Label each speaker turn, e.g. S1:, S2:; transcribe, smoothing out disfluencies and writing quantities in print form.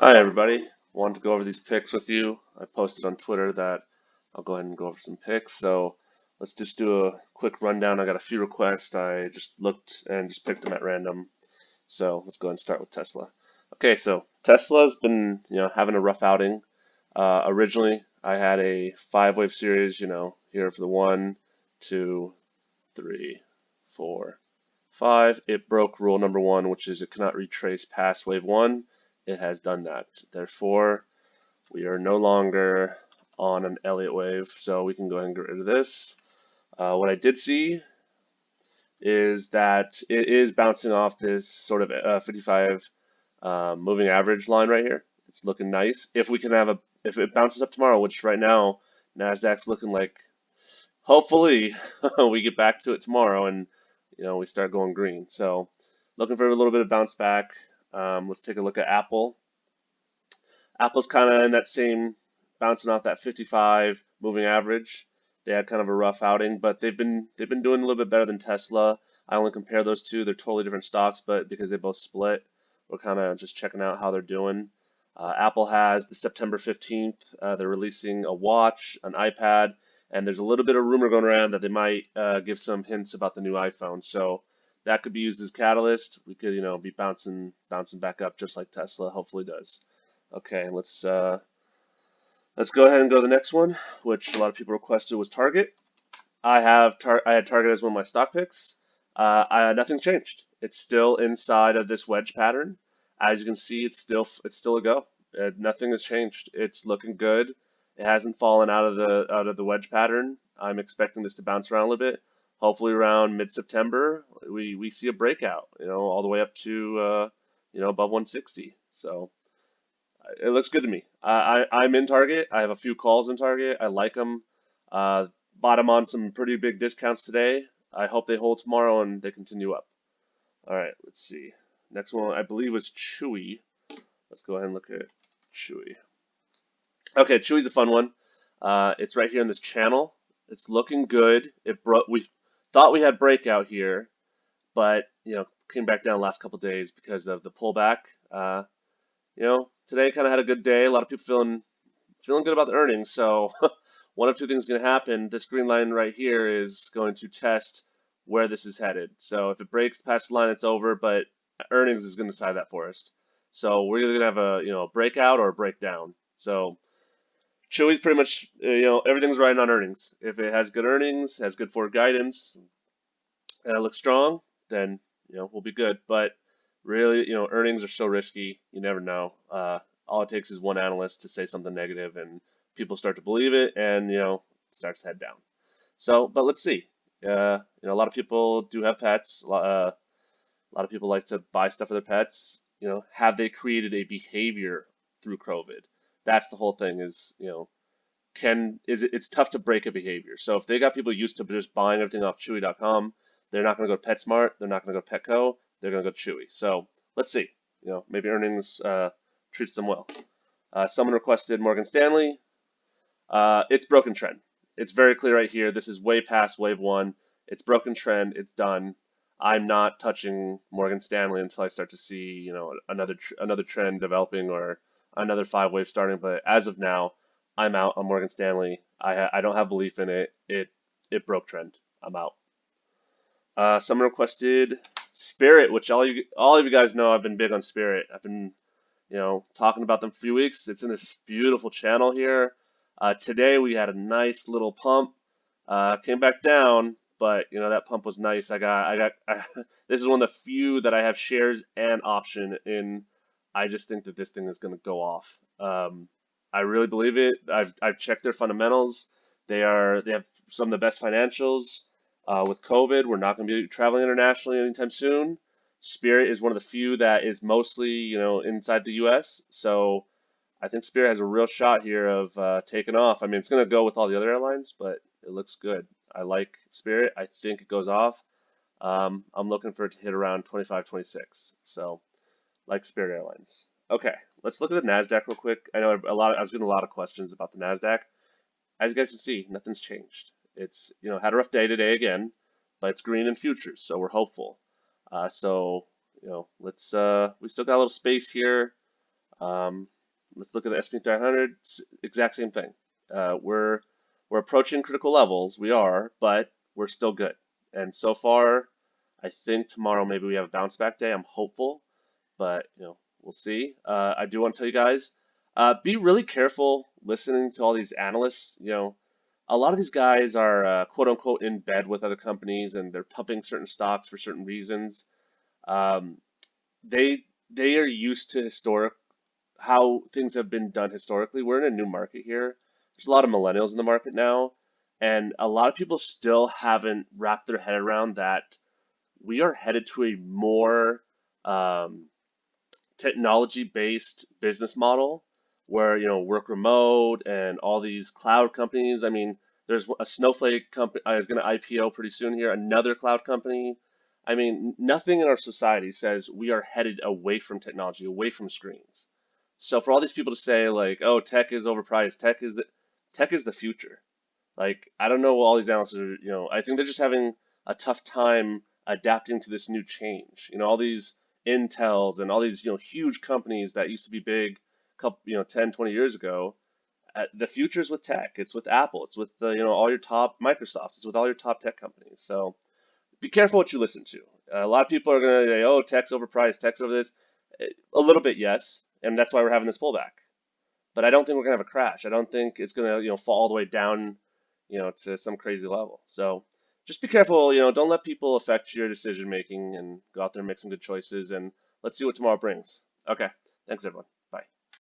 S1: Hi everybody. Wanted to go over these picks with you. I posted on Twitter that I'll go ahead and go over some picks. So let's just do a quick rundown. I got a few requests. I just looked and just picked them at random. So let's go ahead and start with Tesla. Okay, so Tesla's been, having a rough outing. Originally, I had a five-wave series, here for the 1, 2, 3, 4, 5. It broke rule number 1, which is it cannot retrace past wave 1. It has done that. Therefore, we are no longer on an Elliott wave, so we can go ahead and get rid of this. What I did see is that it is bouncing off this sort of 55 moving average line right here. It's looking nice. If it bounces up tomorrow, which right now Nasdaq's looking like, hopefully we get back to it tomorrow and we start going green. So looking for a little bit of bounce back. Let's take a look at Apple. Apple's kind of in that same bouncing off that 55 moving average. They had kind of a rough outing, but they've been doing a little bit better than Tesla. I only compare those two. They're totally different stocks, but because they both split, we're kind of just checking out how they're doing. Apple has the September 15th. They're releasing a watch, an iPad, and there's a little bit of rumor going around that they might give some hints about the new iPhone. So that could be used as catalyst. We could, be bouncing back up just like Tesla hopefully does. Okay, let's go ahead and go to the next one, which a lot of people requested was Target. I had Target as one of my stock picks. Nothing's changed. It's still inside of this wedge pattern. As you can see, it's still a go. Nothing has changed. It's looking good. It hasn't fallen out of the wedge pattern. I'm expecting this to bounce around a little bit. Hopefully around mid-September, we see a breakout. All the way up to above 160. So it looks good to me. I'm in Target. I have a few calls in Target. I like them. Bought them on some pretty big discounts today. I hope they hold tomorrow and they continue up. All right, let's see. Next one, I believe, was Chewy. Let's go ahead and look at Chewy. Okay, Chewy's a fun one. It's right here in this channel. It's looking good. We thought we had breakout here, but came back down the last couple days because of the pullback. Today kind of had a good day. A lot of people feeling good about the earnings. So one of two things is going to happen. This green line right here is going to test where this is headed. So if it breaks past the line, it's over. But earnings is going to decide that for us. So we're either going to have a breakout or a breakdown. So Chewy's pretty much everything's riding on earnings. If it has good earnings, has good forward guidance, and it looks strong, then we'll be good. But really, earnings are so risky. You never know. All it takes is one analyst to say something negative, and people start to believe it, and it starts to head down. So, but let's see. A lot of people do have pets. A lot of people like to buy stuff for their pets. Have they created a behavior through COVID? That's the whole thing. It's tough to break a behavior. So if they got people used to just buying everything off Chewy.com, they're not going to go to PetSmart. They're not going to go to Petco. They're going to go to Chewy. So let's see. Maybe earnings treats them well. Someone requested Morgan Stanley. It's broken trend. It's very clear right here. This is way past wave 1. It's broken trend. It's done. I'm not touching Morgan Stanley until I start to see another trend developing or another 5 wave starting. But as of now, I'm out on Morgan Stanley. I don't have belief in it. It broke trend. I'm out. Someone requested Spirit, which all of you guys know I've been big on Spirit. I've been talking about them for a few weeks. It's in this beautiful channel here. Today we had a nice little pump. Came back down, but that pump was nice. This is one of the few that I have shares and option in. I just think that this thing is going to go off. I really believe it. I've checked their fundamentals. They have some of the best financials. With COVID, we're not going to be traveling internationally anytime soon. Spirit is one of the few that is mostly inside the U.S. So I think Spirit has a real shot here of taking off. I mean, it's going to go with all the other airlines, but it looks good. I like Spirit. I think it goes off. I'm looking for it to hit around 25, 26. So like Spirit Airlines. Okay, let's look at the NASDAQ real quick. I know I was getting a lot of questions about the NASDAQ. As you guys can see, nothing's changed. It's had a rough day today again, but it's green in futures, so we're hopeful. So let's we still got a little space here. Um, let's look at the S&P 500. Exact same thing. We're approaching critical levels. We are, but we're still good. And so far, I think tomorrow maybe we have a bounce back day. I'm hopeful, but we'll see. I do want to tell you guys, be really careful listening to all these analysts. A lot of these guys are quote unquote in bed with other companies, and they're pumping certain stocks for certain reasons. Um, they are used to historic how things have been done historically. We're in a new market here. There's a lot of millennials in the market now, and a lot of people still haven't wrapped their head around that we are headed to a more um, technology-based business model where work remote and all these cloud companies. I mean, there's a Snowflake company is going to IPO pretty soon here, another cloud company. I mean, nothing in our society says we are headed away from technology, away from screens. So for all these people to say like, "Oh, tech is overpriced. Tech is the future." Like, I don't know what all these analysts are, I think they're just having a tough time adapting to this new change. All these Intels and all these, huge companies that used to be big couple, 10, 20 years ago. The future is with tech. It's with Apple. It's with, all your top Microsoft. It's with all your top tech companies. So be careful what you listen to. A lot of people are going to say, oh, tech's overpriced, tech's over this. A little bit, yes. And that's why we're having this pullback. But I don't think we're gonna have a crash. I don't think it's gonna, fall all the way down, to some crazy level. So just be careful, don't let people affect your decision making and go out there and make some good choices and let's see what tomorrow brings. Okay, thanks everyone.